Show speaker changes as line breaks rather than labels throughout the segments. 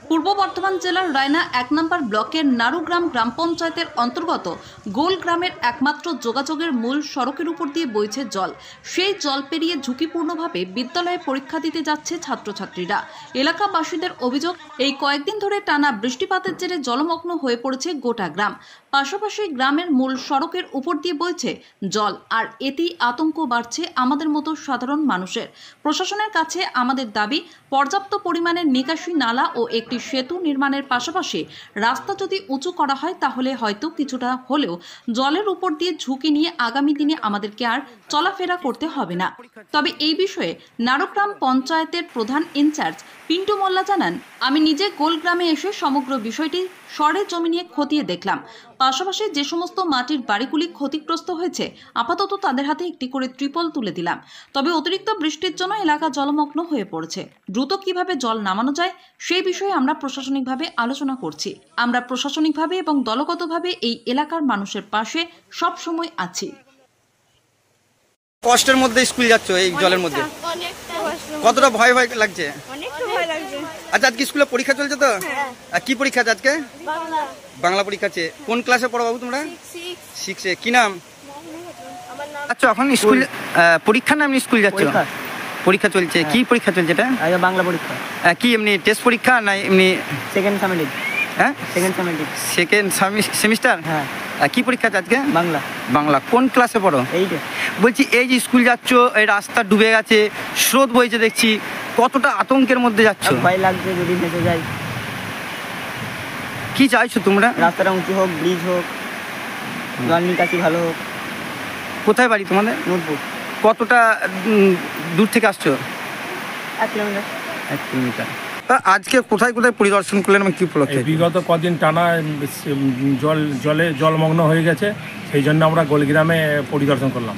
পূর্ব বর্ধমান জেলার রায়না ১ নম্বর ব্লকের নারুগ্রাম গ্রাম পঞ্চায়েতের অন্তর্গত গোল গ্রামের একমাত্র যোগাযোগের মূল সড়কের উপর দিয়ে বইছে জল। সেই জল পেরিয়ে ঝুঁকিপূর্ণভাবে বিদ্যালয়ে পরীক্ষা দিতে যাচ্ছে ছাত্রছাত্রীরা। এলাকাবাসীদের অভিযোগ, এই কয়েকদিন ধরে টানা বৃষ্টিপাতের জেরে জলমগ্ন হয়ে পড়েছে গোটা গ্রাম। পাশাপাশি গ্রামের মূল সড়কের উপর দিয়ে বইছে জল, আর এতেই আতঙ্ক বাড়ছে আমাদের মতো সাধারণ মানুষের। প্রশাসনের কাছে আমাদের দাবি, পর্যাপ্ত পরিমাণের নিকাশি নালা ও একটি সেতু নির্মাণের পাশাপাশি রাস্তা যদি উঁচু করা হয় তাহলে হয়তো কিছুটা হলেও জলের উপর দিয়ে ঝুঁকি নিয়ে আগামী দিনে আমাদেরকে আর চলাফেরা করতে হবে না। তবে এই বিষয়ে নারুগ্রাম পঞ্চায়েতের প্রধান ইনচার্জ পিন্টু মোল্লা জানান, আমি নিজে গোল গ্রামে এসে সমগ্র বিষয়টি সরে জমি খতিয়ে দেখলাম। পাশাপাশি যে সমস্ত মাটির বাড়িগুলি ক্ষতিগ্রস্ত হয়েছে আপাতত তাদের হাতে একটি করে ত্রিপল তুলে দিলাম। তবে অতিরিক্ত বৃষ্টির জন্য এলাকা জলমগ্ন হয়ে পড়েছে। দ্রুত কিভাবে জল নামানো যায় সেই বিষয়ে আমরা প্রশাসনিকভাবে আলোচনা করছি। আমরা প্রশাসনিকভাবে এবং দলগতভাবে এই এলাকার মানুষের পাশে সব সময় আছি।
কষ্টের মধ্যে স্কুল যাচ্ছ এই জলের মধ্যে, কতটা ভয় ভয় লাগছে? আচ্ছা, আজকে স্কুলে পরীক্ষা চলছে তো? কি পরীক্ষা আছে আজকে? বাংলা পরীক্ষা আছে। কোন ক্লাসে পড়ো বাবু তোমরা? 6-এ। কি নাম? আচ্ছা, এখন স্কুল পরীক্ষা না এমনি স্কুল যাচ্ছ? পরীক্ষা চলছে। কি পরীক্ষা চলছে এটা?
বাংলা পরীক্ষা।
কি এমনি টেস্ট পরীক্ষা না এমনি
সেকেন্ড সেমিস্টার?
হ্যাঁ,
সেকেন্ড
সেমিস্টার।
হ্যাঁ।
কি পরীক্ষা আছে আজকে?
বাংলা।
বাংলা। কোন ক্লাসে পড়ো?
8-এ।
বলছি, এই যে স্কুল যাচ্ছ, এই রাস্তা ডুবে গেছে, স্রোত বইছে দেখছি, কতটা আতঙ্কের মধ্যে যাচ্ছ?
ভয় লাগছে যদি ভেসে যায়।
কি চাইছো তোমরা?
রাস্তাটা উঁচু হোক, ব্রিজ হোক, জল নিকাশি ভালো হোক।
কোথায় বাড়ি তোমাদের?
নূরপুর।
কতটা দূর থেকে আসছো?
1 কিলোমিটার।
1 কিলোমিটার। আজকে কোথায় কোথায় পরিদর্শন করলেন এবং কি উপলক্ষে?
বিগত কদিন টানা জলমগ্ন হয়ে গেছে, সেই জন্য আমরা গোলগ্রামে পরিদর্শন করলাম।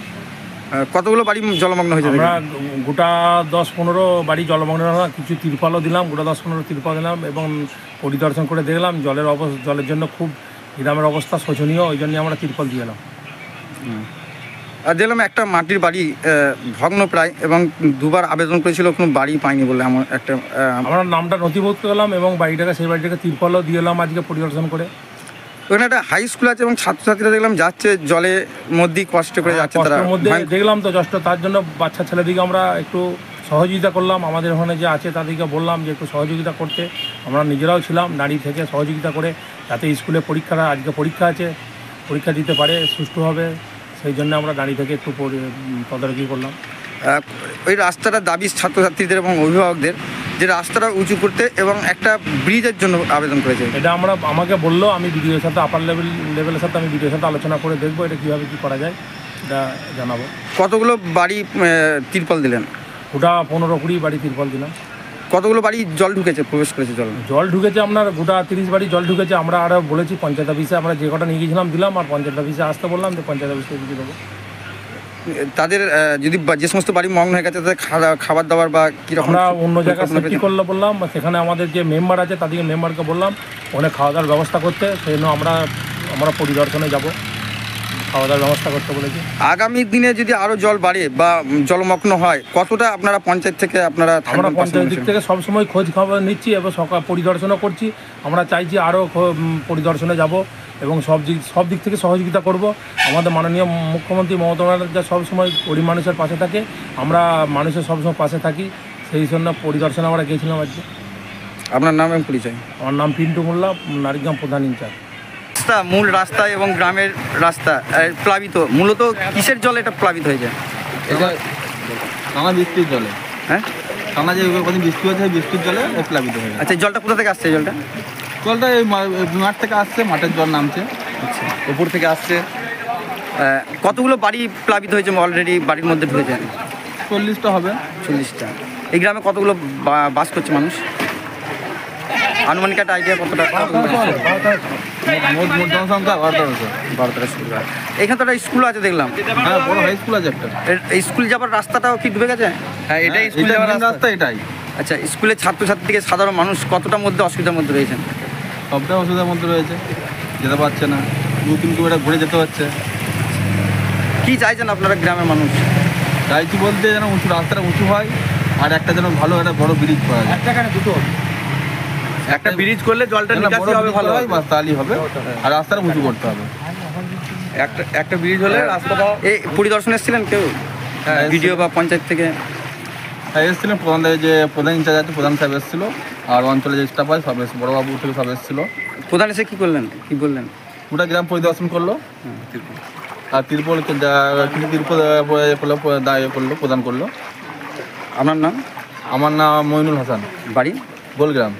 কতগুলো বাড়ি জলমগ্ন হয়েছে?
আমরা গোটা 10-15 বাড়ি জলমগ্ন, কিছু তিরপালও দিলাম, গোটা 10-15 তিরপাল দিলাম এবং পরিদর্শন করে দেখলাম জলের জন্য খুব গ্রামের অবস্থা শোচনীয়, ওই জন্য আমরা তিরপাল দিয়ে এলাম।
আর দেখলাম একটা মাটির বাড়ি ভগ্ন প্রায়, এবং দুবার আবেদন করেছিল, কোনো বাড়ি পাইনি বলে এমন একটা।
আমরা নামটা নথিভুক্ত করলাম এবং সেই বাড়িটাকে তিরপালও দিয়ে এলাম আজকে পরিদর্শন করে।
ওখানে একটা হাই স্কুল আছে এবং ছাত্রছাত্রীরা দেখলাম যাচ্ছে জলের মধ্যেই কষ্ট করে যাচ্ছে তারা।
মধ্যে দেখলাম তো যষ্ট, তার জন্য বাচ্চা ছেলেদিকে আমরা একটু সহযোগিতা করলাম। আমাদের ওখানে যে আছে তাদেরকে বললাম যে একটু সহযোগিতা করতে। আমরা নিজেরাও ছিলাম দাঁড়িয়ে থেকে সহযোগিতা করে, যাতে স্কুলে আজকে পরীক্ষা আছে, পরীক্ষা দিতে পারে সুষ্ঠুভাবে, সেই জন্য আমরা দাঁড়িয়ে থেকে একটু তদারকি করলাম।
ওই রাস্তাটার দাবি ছাত্রছাত্রীদের এবং অভিভাবকদের যে রাস্তাটা উঁচু করতে এবং একটা ব্রিজের জন্য আবেদন করেছে।
এটা আমাকে বললো, আমি বিডিওর সাথে আপার লেভেলের সাথে আমি বিডিওর সাথে আলোচনা করে দেখবো এটা কীভাবে কী করা যায়, এটা জানাবো।
কতগুলো বাড়ি তিরপল দিলেন?
গোটা 15-20 বাড়ি তিরপল দিলাম।
কতগুলো বাড়ি জল ঢুকেছে, প্রবেশ করেছে
জল ঢুকেছে আপনার গোটা 30 বাড়ি জল ঢুকেছে। আমরা আরও বলেছি পঞ্চায়েত অফিসে, আমরা যে কটা নিয়ে গেছিলাম দিলাম, আর পঞ্চায়েত অফিসে আসতে বললাম, তো পঞ্চায়েত অফিসে দিয়ে দেবো।
তাদের যদি যে সমস্ত বাড়ি মগ্ন হয়ে গেছে তাদের খাবার দাবার বা কীরকম?
আমরা অন্য জায়গায় সেফটি করলে বললাম, সেখানে আমাদের যে মেম্বার আছে তাদেরকে মেম্বারকে বললাম ওখানে খাওয়া দাওয়ার ব্যবস্থা করতে, সেই জন্য আমরা পরিদর্শনে যাব, খাওয়া দাওয়ার ব্যবস্থা করতে বলেছি।
আগামী দিনে যদি আরও জল বাড়ে বা জলমগ্ন হয়, কতটা আপনারা পঞ্চায়েত থেকে আমরা
পঞ্চায়েত দিক থেকে সবসময় খোঁজ খবর নিচ্ছি এবং পরিদর্শনও করছি। আমরা চাইছি আরও পরিদর্শনে যাব এবং সব দিক থেকে সহযোগিতা করব। আমাদের মাননীয় মুখ্যমন্ত্রী মমতা ব্যানার্জি সবসময় গরিব মানুষের পাশে থাকে, আমরা মানুষের সবসময় পাশে থাকি, সেই জন্য পরিদর্শনে আমরা গিয়েছিলাম আজকে।
আপনার নাম এবং পরিচয়?
আমার নাম পিন্টু মোল্লা, নারুগ্রাম প্রধান ইনচার্জ।
মূল রাস্তা এবং গ্রামের রাস্তা প্লাবিত, মূলত কিসের জলে এটা প্লাবিত হয়ে যায়?
এটা টানা বৃষ্টির জলে।
হ্যাঁ,
টানা যে বৃষ্টি হয়েছে বৃষ্টির জলে প্লাবিত হয়ে যায়।
আচ্ছা, জলটা কোথা থেকে আসছে? জলটা
এই মাঠ থেকে আসছে, মাঠের জল নামছে।
আচ্ছা, উপর থেকে আসছে। কতগুলো বাড়ি প্লাবিত হয়েছে অলরেডি? বাড়ির মধ্যে ঢুকেছে
40টা হবে।
40টা। এই গ্রামে কতগুলো বাস করছে মানুষ? আনুমানিক একটা আইডিয়া কতটা?
মোট জনসংখ্যা
12টা স্কুল। এখানে তো একটা স্কুল আছে দেখলাম।
হ্যাঁ, বড় হাই স্কুল আছে একটা।
এই স্কুল যাবার রাস্তাটাও কি ডুবে গেছে?
হ্যাঁ, এটাই স্কুল যাওয়ার রাস্তা এটাই।
আচ্ছা, স্কুলের ছাত্রছাত্রী থেকে সাধারণ মানুষ কতটার মধ্যে অসুবিধার মধ্যে রয়েছেন?
সবটাই অসুবিধার মধ্যে রয়েছে, যেতে পারছে না, 2-3 কিলোমিটার ঘুরে যেতে হচ্ছে।
কি চাইছেন আপনারা গ্রামের মানুষ?
চাইছি বলতে যেন রাস্তাটা উঁচু হয়, আর একটা যেন ভালো একটা বড় ব্রিজ করা যায়।
আচ্ছা,
একটা ব্রিজ করলে জলটা নিকাশি হবে ভালো হয়।
বাস তাহলেই হবে, আর রাস্তাটা উঁচু করতে হবে।
একটা ব্রিজ হলে রাস্তাটা
এই পরিদর্শনে এসেছিলেন কেউ
হ্যাঁ,
ভিডিও বা পঞ্চায়েত থেকে?
হ্যাঁ এসেছিলেন, প্রধান ইনচার্জ আছে, প্রধান সাহেব এসেছিলো, আর অঞ্চলে যে স্টাফ আছে সব এসে, বড়োবাবু থেকে সব এসেছিলো।
প্রধান এসে কি করলেন, কি বললেন?
গোটা গ্রাম পরিদর্শন করলো, আর তিরপল করলো, প্রদান করলো।
আপনার নাম?
আমার নাম মইনুল হাসান,
বাড়ি?
গোলগ্রাম।